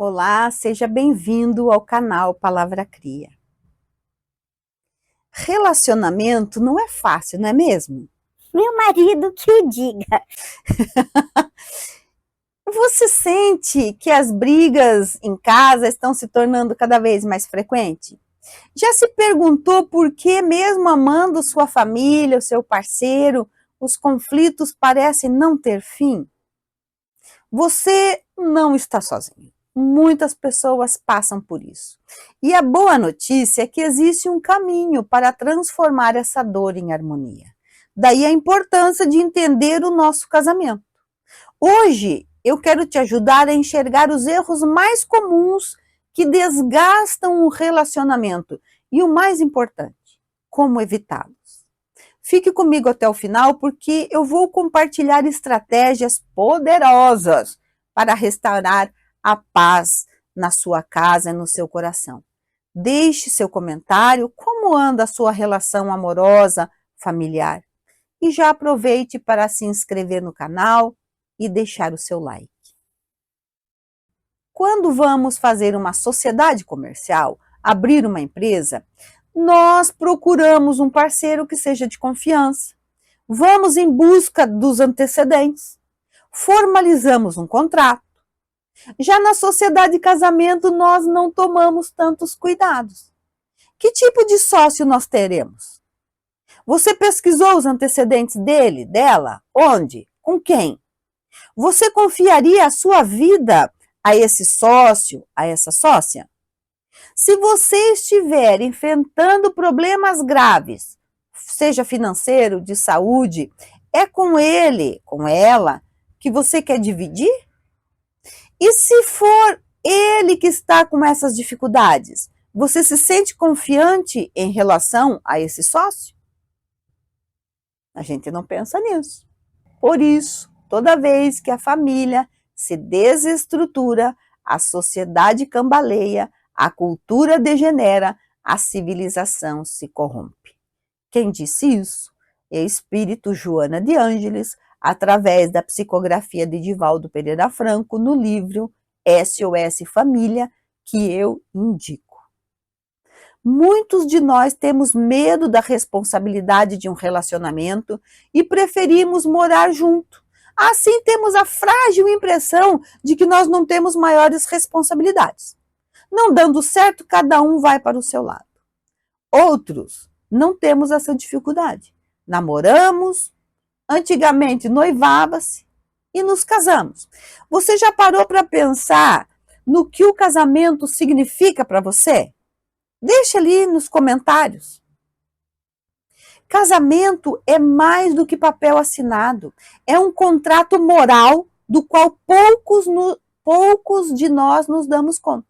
Olá, seja bem-vindo ao canal Palavra Cria. Relacionamento não é fácil, não é mesmo? Meu marido que o diga. Você sente que as brigas em casa estão se tornando cada vez mais frequentes? Já se perguntou por que, mesmo amando sua família, o seu parceiro, os conflitos parecem não ter fim? Você não está sozinho. Muitas pessoas passam por isso. E a boa notícia é que existe um caminho para transformar essa dor em harmonia. Daí a importância de entender o nosso casamento. Hoje eu quero te ajudar a enxergar os erros mais comuns que desgastam o relacionamento e o mais importante, como evitá-los. Fique comigo até o final porque eu vou compartilhar estratégias poderosas para restaurar a paz na sua casa e no seu coração. Deixe seu comentário, como anda a sua relação amorosa, familiar. E já aproveite para se inscrever no canal e deixar o seu like. Quando vamos fazer uma sociedade comercial, abrir uma empresa, nós procuramos um parceiro que seja de confiança. Vamos em busca dos antecedentes. Formalizamos um contrato. Já na sociedade de casamento, nós não tomamos tantos cuidados. Que tipo de sócio nós teremos? Você pesquisou os antecedentes dele, dela? Onde? Com quem? Você confiaria a sua vida a esse sócio, a essa sócia? Se você estiver enfrentando problemas graves, seja financeiro, de saúde, é com ele, com ela, que você quer dividir? E se for ele que está com essas dificuldades, você se sente confiante em relação a esse sócio? A gente não pensa nisso. Por isso, toda vez que a família se desestrutura, a sociedade cambaleia, a cultura degenera, a civilização se corrompe. Quem disse isso é o espírito Joana de Ângeles, através da psicografia de Divaldo Pereira Franco, no livro SOS Família, que eu indico. Muitos de nós temos medo da responsabilidade de um relacionamento e preferimos morar junto. Assim, temos a frágil impressão de que nós não temos maiores responsabilidades. Não dando certo, cada um vai para o seu lado. Outros não temos essa dificuldade. Namoramos, antigamente noivava-se e nos casamos. Você já parou para pensar no que o casamento significa para você? Deixa ali nos comentários. Casamento é mais do que papel assinado. É um contrato moral do qual poucos de nós nos damos conta.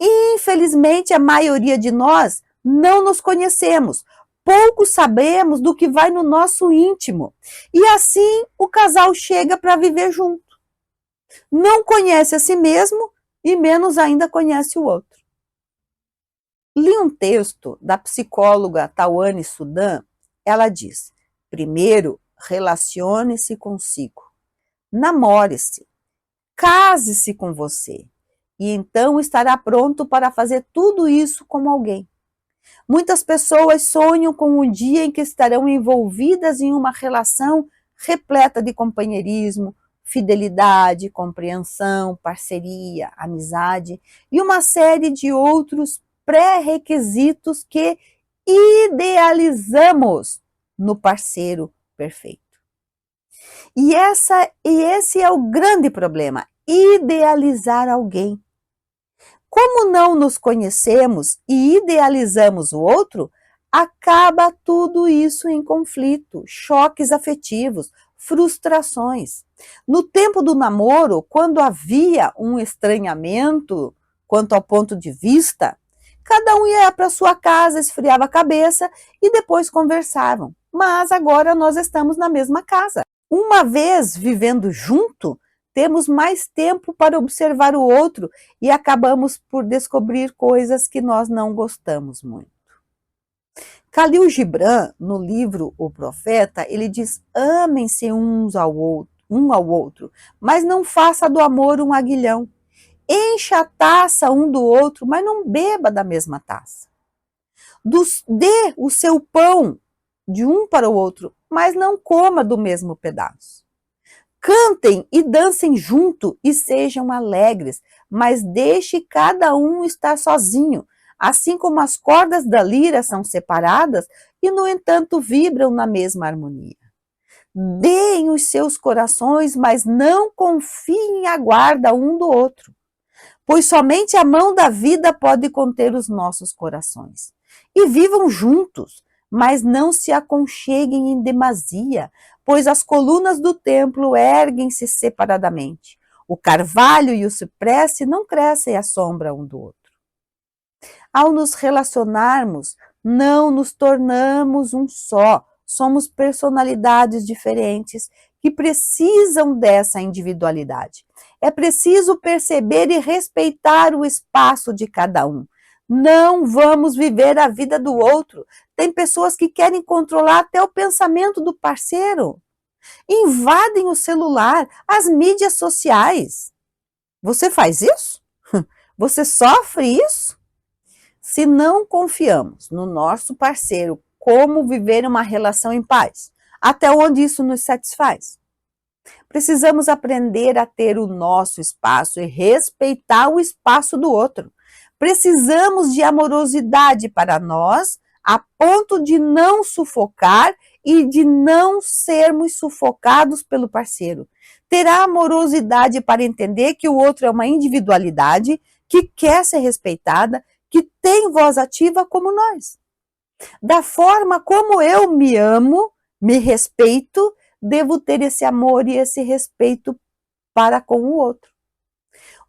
Infelizmente, a maioria de nós não nos conhecemos. Pouco sabemos do que vai no nosso íntimo. E assim o casal chega para viver junto. Não conhece a si mesmo e menos ainda conhece o outro. Li um texto da psicóloga Tawane Sudan. Ela diz: primeiro, relacione-se consigo, namore-se, case-se com você, e então estará pronto para fazer tudo isso com alguém. Muitas pessoas sonham com um dia em que estarão envolvidas em uma relação repleta de companheirismo, fidelidade, compreensão, parceria, amizade e uma série de outros pré-requisitos que idealizamos no parceiro perfeito. E esse é o grande problema, idealizar alguém. Como não nos conhecemos e idealizamos o outro, acaba tudo isso em conflito, choques afetivos, frustrações. No tempo do namoro, quando havia um estranhamento quanto ao ponto de vista, cada um ia para sua casa, esfriava a cabeça e depois conversavam. Mas agora nós estamos na mesma casa. Uma vez vivendo junto, temos mais tempo para observar o outro e acabamos por descobrir coisas que nós não gostamos muito. Khalil Gibran, no livro O Profeta, ele diz: amem-se um ao outro, mas não faça do amor um aguilhão. Encha a taça um do outro, mas não beba da mesma taça. Dê o seu pão de um para o outro, mas não coma do mesmo pedaço. Cantem e dancem junto e sejam alegres, mas deixe cada um estar sozinho, assim como as cordas da lira são separadas e, no entanto, vibram na mesma harmonia. Deem os seus corações, mas não confiem a guarda um do outro, pois somente a mão da vida pode conter os nossos corações. E vivam juntos, mas não se aconcheguem em demasia, pois as colunas do templo erguem-se separadamente. O carvalho e o cipreste não crescem à sombra um do outro. Ao nos relacionarmos, não nos tornamos um só, somos personalidades diferentes que precisam dessa individualidade. É preciso perceber e respeitar o espaço de cada um. Não vamos viver a vida do outro. Tem pessoas que querem controlar até o pensamento do parceiro. Invadem o celular, as mídias sociais. Você faz isso? Você sofre isso? Se não confiamos no nosso parceiro, como viver uma relação em paz? Até onde isso nos satisfaz? Precisamos aprender a ter o nosso espaço e respeitar o espaço do outro. Precisamos de amorosidade para nós, a ponto de não sufocar e de não sermos sufocados pelo parceiro. Ter a amorosidade para entender que o outro é uma individualidade que quer ser respeitada, que tem voz ativa como nós. Da forma como eu me amo, me respeito, devo ter esse amor e esse respeito para com o outro.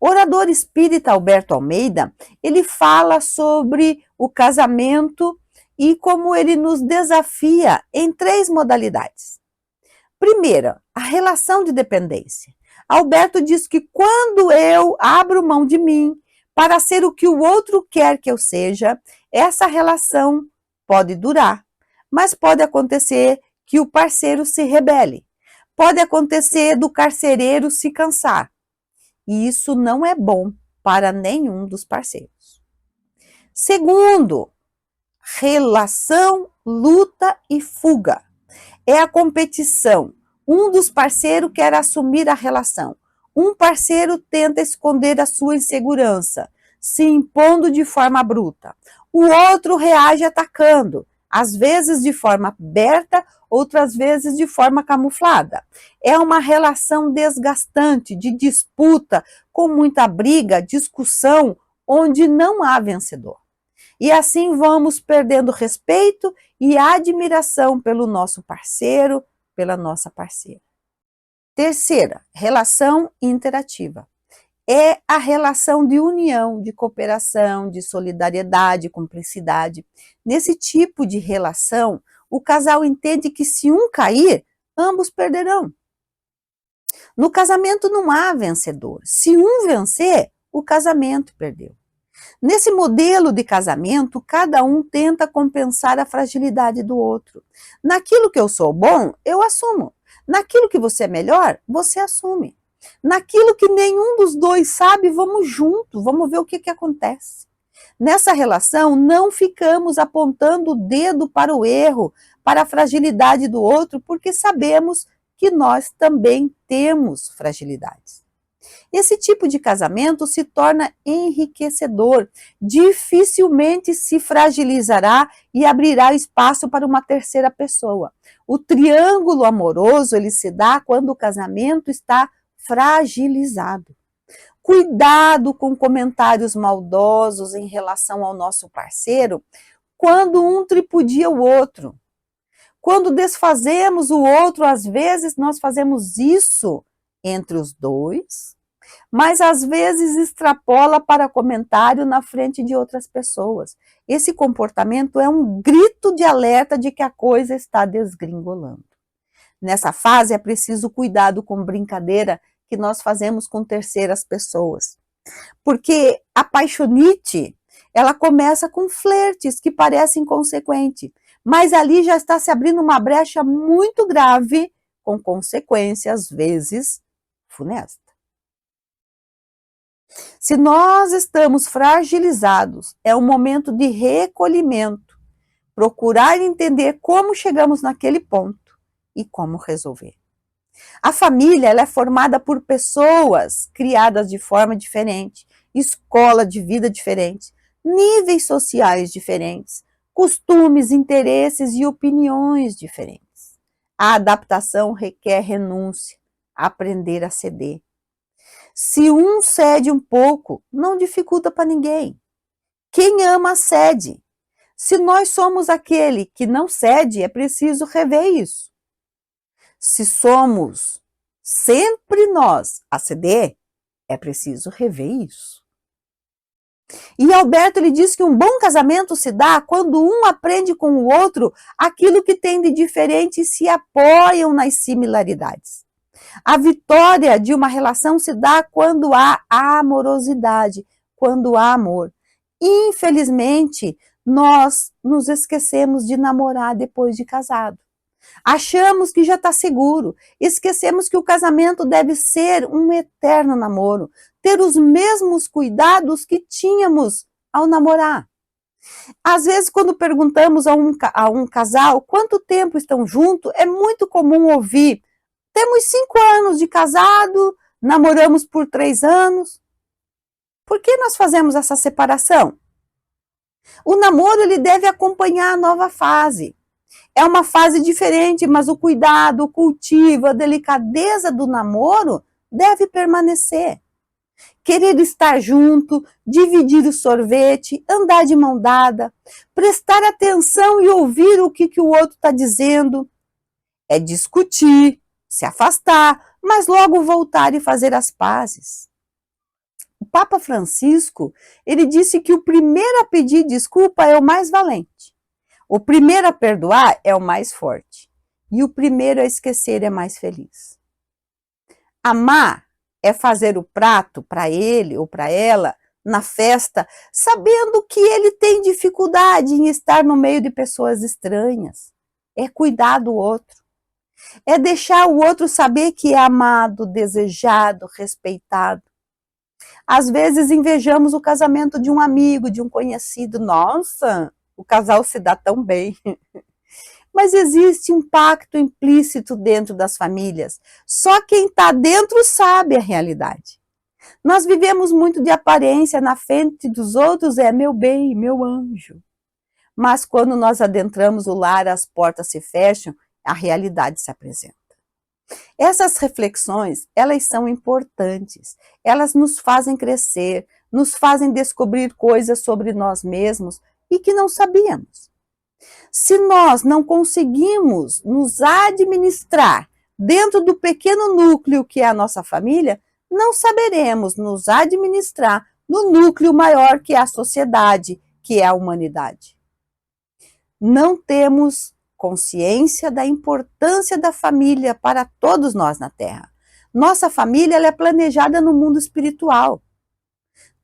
O orador espírita Alberto Almeida, ele fala sobre o casamento e como ele nos desafia em 3 modalidades. Primeira, a relação de dependência. Alberto diz que quando eu abro mão de mim para ser o que o outro quer que eu seja, essa relação pode durar, mas pode acontecer que o parceiro se rebele. Pode acontecer do carcereiro se cansar. E isso não é bom para nenhum dos parceiros. Segundo, relação, luta e fuga. É a competição. Um dos parceiros quer assumir a relação. Um parceiro tenta esconder a sua insegurança, se impondo de forma bruta. O outro reage atacando, às vezes de forma aberta, outras vezes de forma camuflada. É uma relação desgastante, de disputa, com muita briga, discussão, onde não há vencedor. E assim vamos perdendo respeito e admiração pelo nosso parceiro, pela nossa parceira. Terceira, relação interativa. É a relação de união, de cooperação, de solidariedade, cumplicidade. Nesse tipo de relação, o casal entende que se um cair, ambos perderão. No casamento não há vencedor. Se um vencer, o casamento perdeu. Nesse modelo de casamento, cada um tenta compensar a fragilidade do outro. Naquilo que eu sou bom, eu assumo. Naquilo que você é melhor, você assume. Naquilo que nenhum dos dois sabe, vamos junto, vamos ver o que acontece. Nessa relação, não ficamos apontando o dedo para o erro, para a fragilidade do outro, porque sabemos que nós também temos fragilidades. Esse tipo de casamento se torna enriquecedor, dificilmente se fragilizará e abrirá espaço para uma terceira pessoa. O triângulo amoroso, ele se dá quando o casamento está fragilizado. Cuidado com comentários maldosos em relação ao nosso parceiro, quando um tripudia o outro. Quando desfazemos o outro, às vezes nós fazemos isso entre os dois, mas às vezes extrapola para comentário na frente de outras pessoas. Esse comportamento é um grito de alerta de que a coisa está desgringolando. Nessa fase é preciso cuidado com brincadeira que nós fazemos com terceiras pessoas. Porque a paixonite, ela começa com flertes que parecem inconsequentes, mas ali já está se abrindo uma brecha muito grave, com consequências, às vezes, funestas. Se nós estamos fragilizados, é um momento de recolhimento, procurar entender como chegamos naquele ponto e como resolver. A família ela é formada por pessoas criadas de forma diferente, escola de vida diferente, níveis sociais diferentes, costumes, interesses e opiniões diferentes. A adaptação requer renúncia, aprender a ceder. Se um cede um pouco, não dificulta para ninguém. Quem ama, cede. Se nós somos aquele que não cede, é preciso rever isso. Se somos sempre nós a ceder, é preciso rever isso. E Alberto ele diz que um bom casamento se dá quando um aprende com o outro aquilo que tem de diferente e se apoiam nas similaridades. A vitória de uma relação se dá quando há amorosidade, quando há amor. Infelizmente, nós nos esquecemos de namorar depois de casado. Achamos que já está seguro, esquecemos que o casamento deve ser um eterno namoro, ter os mesmos cuidados que tínhamos ao namorar. Às vezes, quando perguntamos a um casal quanto tempo estão juntos, é muito comum ouvir: temos 5 anos de casado, namoramos por 3 anos. Por que nós fazemos essa separação? O namoro ele deve acompanhar a nova fase. É uma fase diferente, mas o cuidado, o cultivo, a delicadeza do namoro deve permanecer. Querer estar junto, dividir o sorvete, andar de mão dada, prestar atenção e ouvir o que o outro está dizendo. É discutir, se afastar, mas logo voltar e fazer as pazes. O Papa Francisco, ele disse que o primeiro a pedir desculpa é o mais valente. O primeiro a perdoar é o mais forte. E o primeiro a esquecer é mais feliz. Amar é fazer o prato para ele ou para ela na festa, sabendo que ele tem dificuldade em estar no meio de pessoas estranhas. É cuidar do outro. É deixar o outro saber que é amado, desejado, respeitado. Às vezes invejamos o casamento de um amigo, de um conhecido. Nossa, o casal se dá tão bem. Mas existe um pacto implícito dentro das famílias. Só quem está dentro sabe a realidade. Nós vivemos muito de aparência, na frente dos outros é meu bem, meu anjo. Mas quando nós adentramos o lar, as portas se fecham, a realidade se apresenta. Essas reflexões, elas são importantes. Elas nos fazem crescer, nos fazem descobrir coisas sobre nós mesmos e que não sabíamos. Se nós não conseguimos nos administrar dentro do pequeno núcleo que é a nossa família, não saberemos nos administrar no núcleo maior que é a sociedade, que é a humanidade. Não temos consciência da importância da família para todos nós na Terra. Nossa família ela é planejada no mundo espiritual.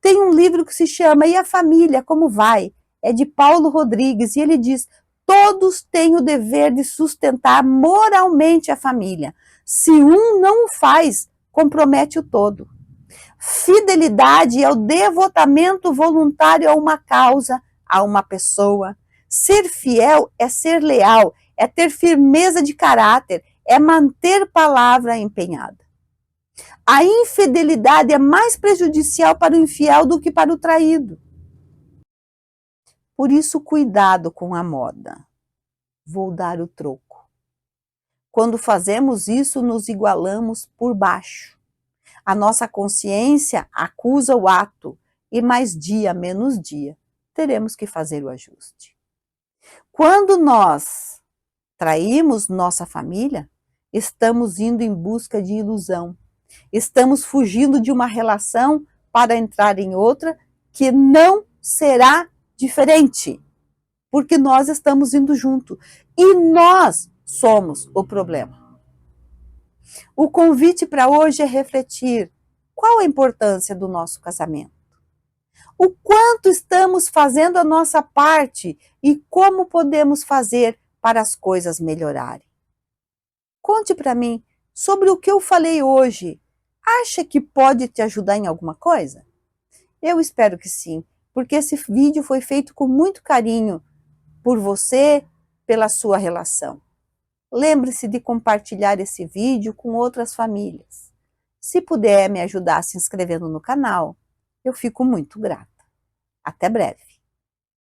Tem um livro que se chama E a Família, Como Vai? É de Paulo Rodrigues e ele diz: todos têm o dever de sustentar moralmente a família. Se um não o faz, compromete o todo. Fidelidade é o devotamento voluntário a uma causa, a uma pessoa. Ser fiel é ser leal, é ter firmeza de caráter, é manter palavra empenhada. A infidelidade é mais prejudicial para o infiel do que para o traído. Por isso, cuidado com a moda. Vou dar o troco. Quando fazemos isso, nos igualamos por baixo. A nossa consciência acusa o ato e mais dia, menos dia, teremos que fazer o ajuste. Quando nós traímos nossa família, estamos indo em busca de ilusão. Estamos fugindo de uma relação para entrar em outra que não será diferente, porque nós estamos indo junto e nós somos o problema. O convite para hoje é refletir qual a importância do nosso casamento. O quanto estamos fazendo a nossa parte e como podemos fazer para as coisas melhorarem. Conte para mim sobre o que eu falei hoje. Acha que pode te ajudar em alguma coisa? Eu espero que sim, porque esse vídeo foi feito com muito carinho por você, pela sua relação. Lembre-se de compartilhar esse vídeo com outras famílias. Se puder me ajudar se inscrevendo no canal, eu fico muito grata. Até breve!